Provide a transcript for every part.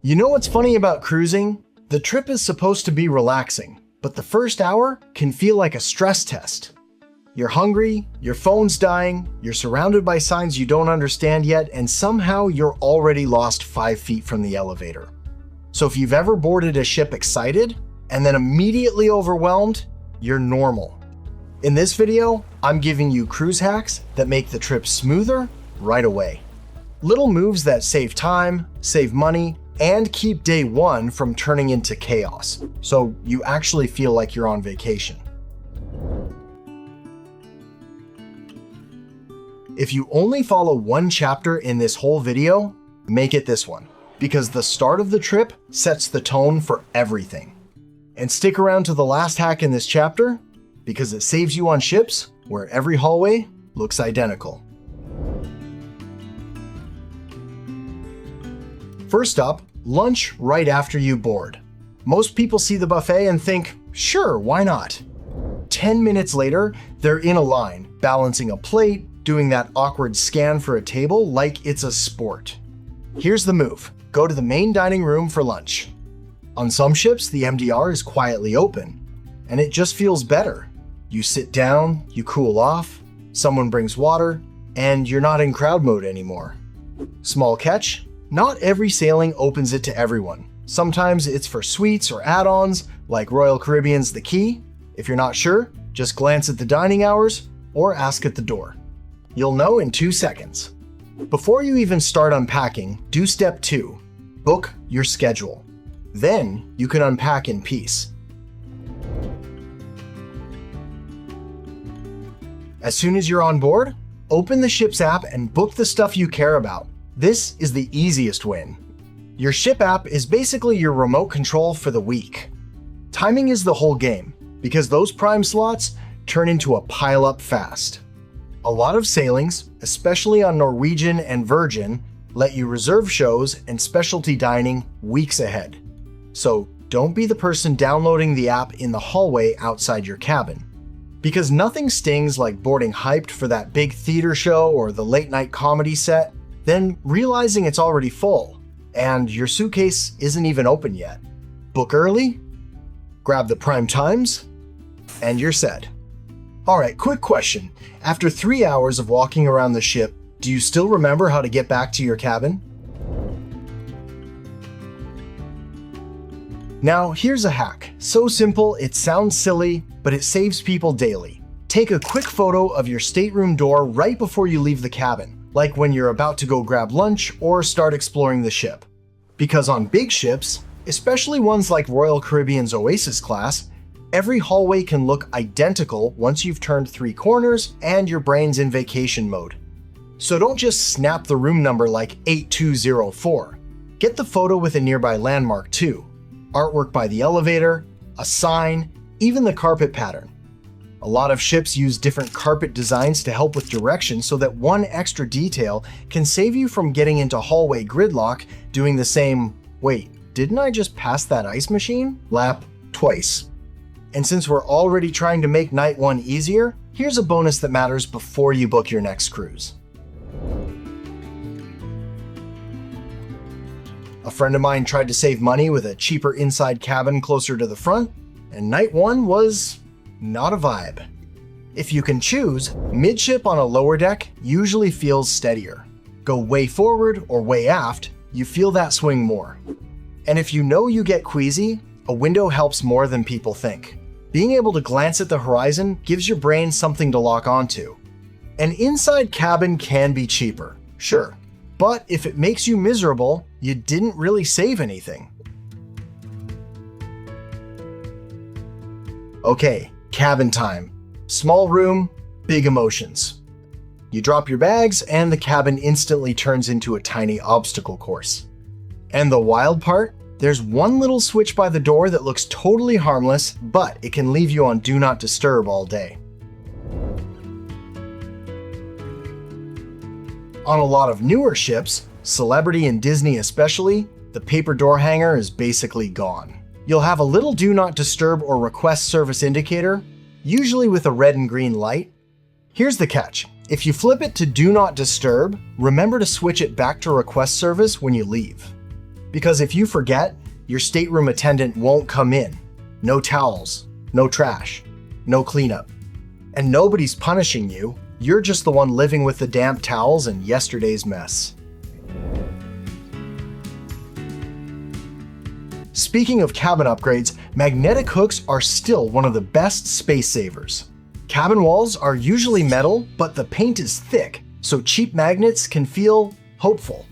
You know what's funny about cruising? The trip is supposed to be relaxing, but the first hour can feel like a stress test. You're hungry, your phone's dying, you're surrounded by signs you don't understand yet, and somehow you're already lost 5 feet from the elevator. So if you've ever boarded a ship excited and then immediately overwhelmed, you're normal. In this video, I'm giving you cruise hacks that make the trip smoother right away. Little moves that save time, save money, and keep day one from turning into chaos, so you actually feel like you're on vacation. If you only follow one chapter in this whole video, make it this one, because the start of the trip sets the tone for everything. And stick around to the last hack in this chapter, because it saves you on ships where every hallway looks identical. First up, lunch right after you board. Most people see the buffet and think, sure, why not? 10 minutes later, they're in a line, balancing a plate, doing that awkward scan for a table like it's a sport. Here's the move. Go to the main dining room for lunch. On some ships, the MDR is quietly open, and it just feels better. You sit down, you cool off, someone brings water, and you're not in crowd mode anymore. Small catch, not every sailing opens it to everyone. Sometimes it's for suites or add-ons, like Royal Caribbean's The Key. If you're not sure, just glance at the dining hours or ask at the door. You'll know in 2 seconds. Before you even start unpacking, do step 2, book your schedule. Then you can unpack in peace. As soon as you're on board, open the ship's app and book the stuff you care about. This is the easiest win. Your ship app is basically your remote control for the week. Timing is the whole game, because those prime slots turn into a pile-up fast. A lot of sailings, especially on Norwegian and Virgin, let you reserve shows and specialty dining weeks ahead. So don't be the person downloading the app in the hallway outside your cabin. Because nothing stings like boarding hyped for that big theater show or the late night comedy set, then realizing it's already full, and your suitcase isn't even open yet. Book early, grab the prime times, and you're set. Alright, quick question. After 3 hours of walking around the ship, do you still remember how to get back to your cabin? Now, here's a hack. So simple, it sounds silly, but it saves people daily. Take a quick photo of your stateroom door right before you leave the cabin, like when you're about to go grab lunch or start exploring the ship. Because on big ships, especially ones like Royal Caribbean's Oasis class, every hallway can look identical once you've turned 3 corners and your brain's in vacation mode. So don't just snap the room number like 8204. Get the photo with a nearby landmark too. Artwork by the elevator, a sign, even the carpet pattern. A lot of ships use different carpet designs to help with direction so that one extra detail can save you from getting into hallway gridlock doing the same, wait, didn't I just pass that ice machine? Lap twice. And since we're already trying to make night 1 easier, here's a bonus that matters before you book your next cruise. A friend of mine tried to save money with a cheaper inside cabin closer to the front, and night 1 was not a vibe. If you can choose, midship on a lower deck usually feels steadier. Go way forward or way aft, you feel that swing more. And if you know you get queasy, a window helps more than people think. Being able to glance at the horizon gives your brain something to lock onto. An inside cabin can be cheaper, sure, but if it makes you miserable, you didn't really save anything. Okay, cabin time. Small room, big emotions. You drop your bags and the cabin instantly turns into a tiny obstacle course. And the wild part? There's one little switch by the door that looks totally harmless, but it can leave you on Do Not Disturb all day. On a lot of newer ships, Celebrity and Disney especially, the paper door hanger is basically gone. You'll have a little Do Not Disturb or Request Service indicator, usually with a red and green light. Here's the catch. If you flip it to Do Not Disturb, remember to switch it back to Request Service when you leave. Because if you forget, your stateroom attendant won't come in. No towels, no trash, no cleanup. And nobody's punishing you. You're just the one living with the damp towels and yesterday's mess. Speaking of cabin upgrades, magnetic hooks are still one of the best space savers. Cabin walls are usually metal, but the paint is thick, so cheap magnets can feel hopeful.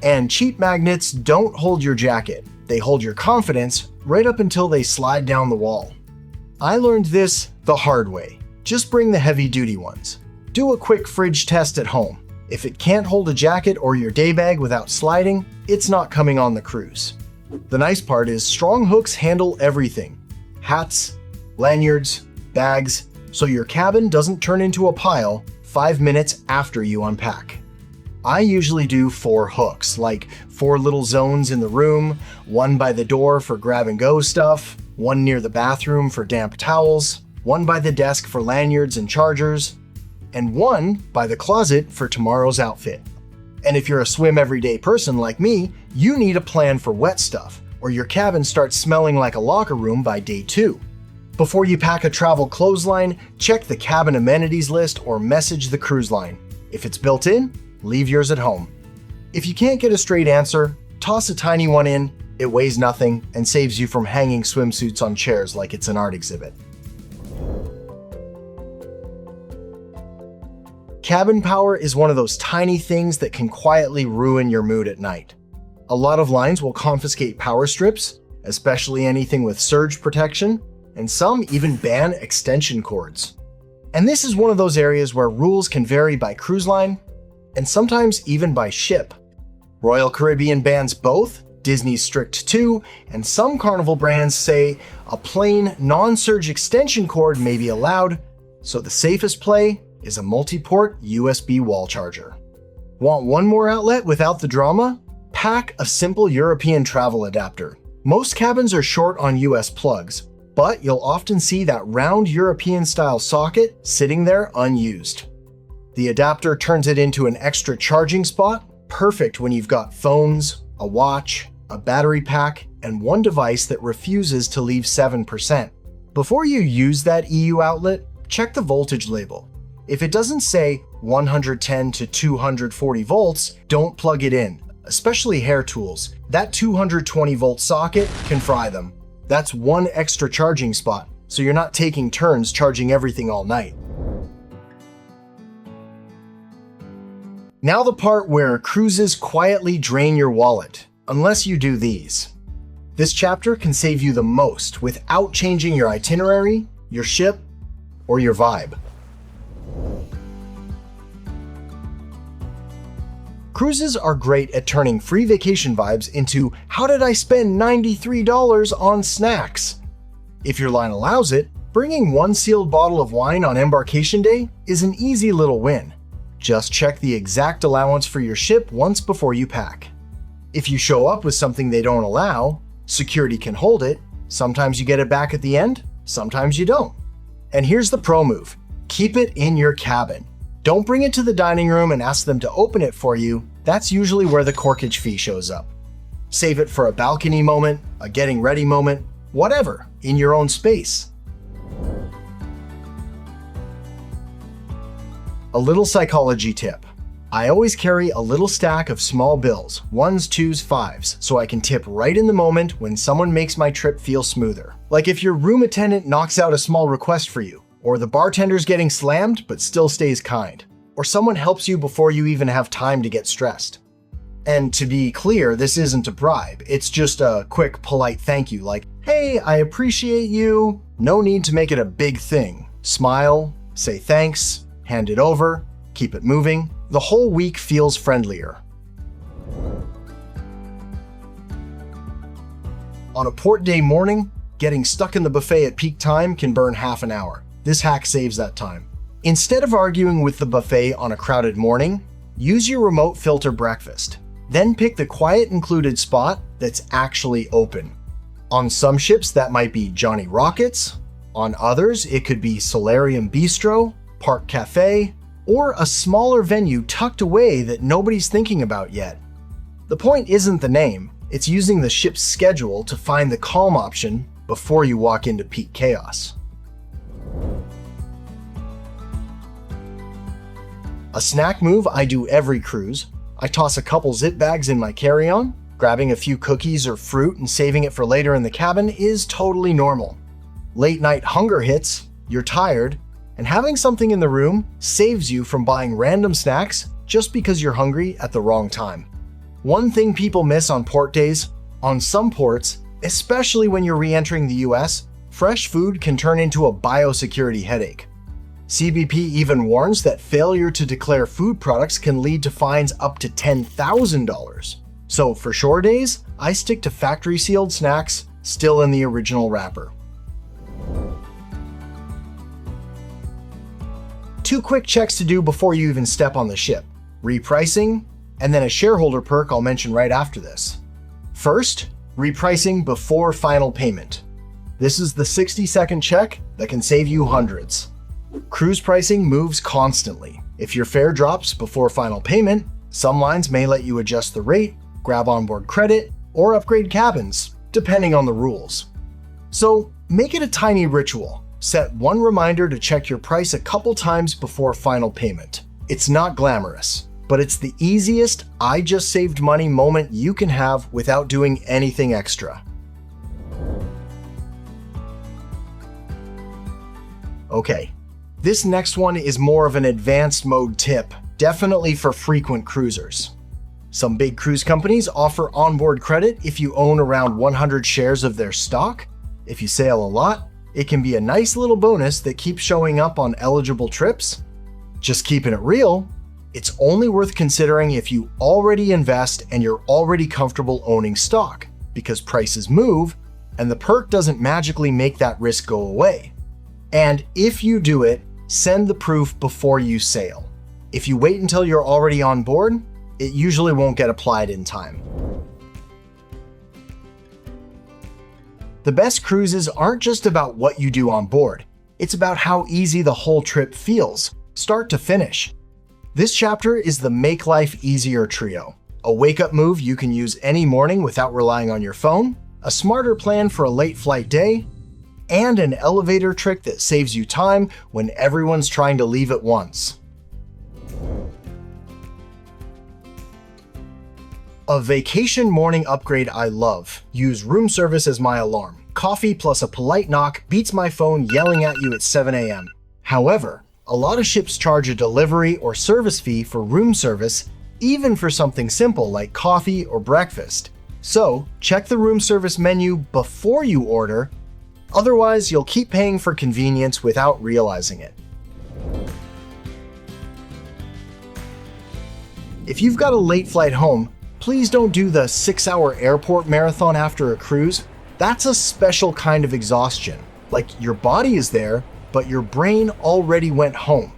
And cheap magnets don't hold your jacket. They hold your confidence right up until they slide down the wall. I learned this the hard way. Just bring the heavy-duty ones. Do a quick fridge test at home. If it can't hold a jacket or your day bag without sliding, it's not coming on the cruise. The nice part is strong hooks handle everything. Hats, lanyards, bags, so your cabin doesn't turn into a pile 5 minutes after you unpack. I usually do 4 hooks, like 4 little zones in the room, 1 by the door for grab-and-go stuff, 1 near the bathroom for damp towels, 1 by the desk for lanyards and chargers, and 1 by the closet for tomorrow's outfit. And if you're a swim everyday person like me, you need a plan for wet stuff, or your cabin starts smelling like a locker room by day 2. Before you pack a travel clothesline, check the cabin amenities list or message the cruise line. If it's built in, leave yours at home. If you can't get a straight answer, toss a tiny one in. It weighs nothing and saves you from hanging swimsuits on chairs like it's an art exhibit. Cabin power is one of those tiny things that can quietly ruin your mood at night. A lot of lines will confiscate power strips, especially anything with surge protection, and some even ban extension cords. And this is one of those areas where rules can vary by cruise line, and sometimes even by ship. Royal Caribbean bans both, Disney's strict too, and some Carnival brands say a plain non-surge extension cord may be allowed, so the safest play is a multi-port USB wall charger. Want one more outlet without the drama? Pack a simple European travel adapter. Most cabins are short on US plugs, but you'll often see that round European-style socket sitting there unused. The adapter turns it into an extra charging spot, perfect when you've got phones, a watch, a battery pack, and one device that refuses to leave 7%. Before you use that EU outlet, check the voltage label. If it doesn't say 110 to 240 volts, don't plug it in, especially hair tools. That 220 volt socket can fry them. That's one extra charging spot, so you're not taking turns charging everything all night. Now the part where cruises quietly drain your wallet, unless you do these. This chapter can save you the most without changing your itinerary, your ship, or your vibe. Cruises are great at turning free vacation vibes into "how did I spend $93 on snacks?" If your line allows it, bringing one sealed bottle of wine on embarkation day is an easy little win. Just check the exact allowance for your ship once before you pack. If you show up with something they don't allow, security can hold it. Sometimes you get it back at the end, sometimes you don't. And here's the pro move. Keep it in your cabin. Don't bring it to the dining room and ask them to open it for you. That's usually where the corkage fee shows up. Save it for a balcony moment, a getting ready moment, whatever, in your own space. A little psychology tip. I always carry a little stack of small bills, 1s, 2s, 5s, so I can tip right in the moment when someone makes my trip feel smoother. Like if your room attendant knocks out a small request for you, or the bartender's getting slammed but still stays kind, or someone helps you before you even have time to get stressed. And to be clear, this isn't a bribe, it's just a quick, polite thank you like, "Hey, I appreciate you." No need to make it a big thing. Smile, say thanks, hand it over, keep it moving. The whole week feels friendlier. On a port day morning, getting stuck in the buffet at peak time can burn half an hour. This hack saves that time. Instead of arguing with the buffet on a crowded morning, use your remote filter breakfast. Then pick the quiet included spot that's actually open. On some ships that might be Johnny Rockets, on others it could be Solarium Bistro, Park Cafe, or a smaller venue tucked away that nobody's thinking about yet. The point isn't the name, It's using the ship's schedule to find the calm option before you walk into peak chaos. A snack move I do every cruise. I toss a couple zip bags in my carry-on. Grabbing a few cookies or fruit and saving it for later in the cabin is totally normal. Late night hunger hits, you're tired, and having something in the room saves you from buying random snacks just because you're hungry at the wrong time. One thing people miss on port days, on some ports, especially when you're re-entering the US, fresh food can turn into a biosecurity headache. CBP even warns that failure to declare food products can lead to fines up to $10,000. So for shore days, I stick to factory-sealed snacks still in the original wrapper. 2 quick checks to do before you even step on the ship: repricing, and then a shareholder perk I'll mention right after this. First, repricing before final payment. This is the 60-second check that can save you hundreds. Cruise pricing moves constantly. If your fare drops before final payment, some lines may let you adjust the rate, grab onboard credit, or upgrade cabins, depending on the rules. So make it a tiny ritual. Set one reminder to check your price a couple times before final payment. It's not glamorous, but it's the easiest "I just saved money" moment you can have without doing anything extra. Okay, this next one is more of an advanced mode tip, definitely for frequent cruisers. Some big cruise companies offer onboard credit if you own around 100 shares of their stock. If you sail a lot, it can be a nice little bonus that keeps showing up on eligible trips. Just keeping it real, it's only worth considering if you already invest and you're already comfortable owning stock, because prices move and the perk doesn't magically make that risk go away. And if you do it, send the proof before you sail. If you wait until you're already on board, it usually won't get applied in time. The best cruises aren't just about what you do on board. It's about how easy the whole trip feels, start to finish. This chapter is the Make Life Easier trio. A wake-up move you can use any morning without relying on your phone, a smarter plan for a late flight day, and an elevator trick that saves you time when everyone's trying to leave at once. A vacation morning upgrade I love. Use room service as my alarm. Coffee plus a polite knock beats my phone yelling at you at 7 a.m. However, a lot of ships charge a delivery or service fee for room service, even for something simple like coffee or breakfast. So, check the room service menu before you order, otherwise you'll keep paying for convenience without realizing it. If you've got a late flight home, please don't do the 6-hour airport marathon after a cruise. That's a special kind of exhaustion. Like, your body is there, but your brain already went home.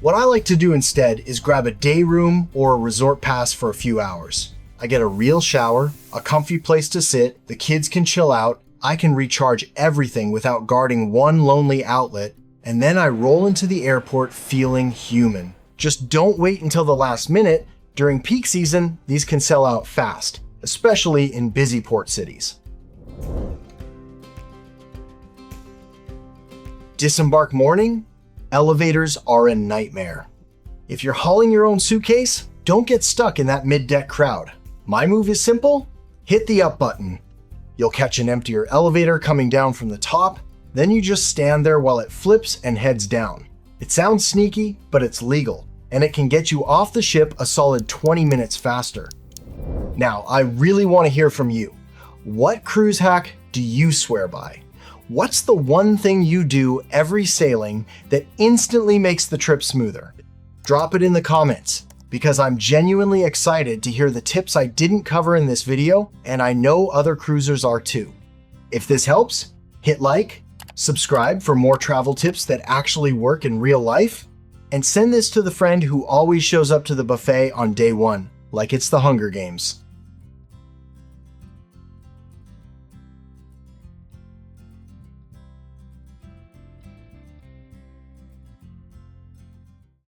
What I like to do instead is grab a day room or a resort pass for a few hours. I get a real shower, a comfy place to sit, the kids can chill out, I can recharge everything without guarding one lonely outlet, and then I roll into the airport feeling human. Just don't wait until the last minute. During peak season, these can sell out fast, especially in busy port cities. Disembark morning? Elevators are a nightmare. If you're hauling your own suitcase, don't get stuck in that mid-deck crowd. My move is simple: hit the up button. You'll catch an emptier elevator coming down from the top, then you just stand there while it flips and heads down. It sounds sneaky, but it's legal, and it can get you off the ship a solid 20 minutes faster. Now, I really want to hear from you. What cruise hack do you swear by? What's the one thing you do every sailing that instantly makes the trip smoother? Drop it in the comments, because I'm genuinely excited to hear the tips I didn't cover in this video, and I know other cruisers are too. If this helps, hit like, subscribe for more travel tips that actually work in real life, and send this to the friend who always shows up to the buffet on day one, like it's the Hunger Games.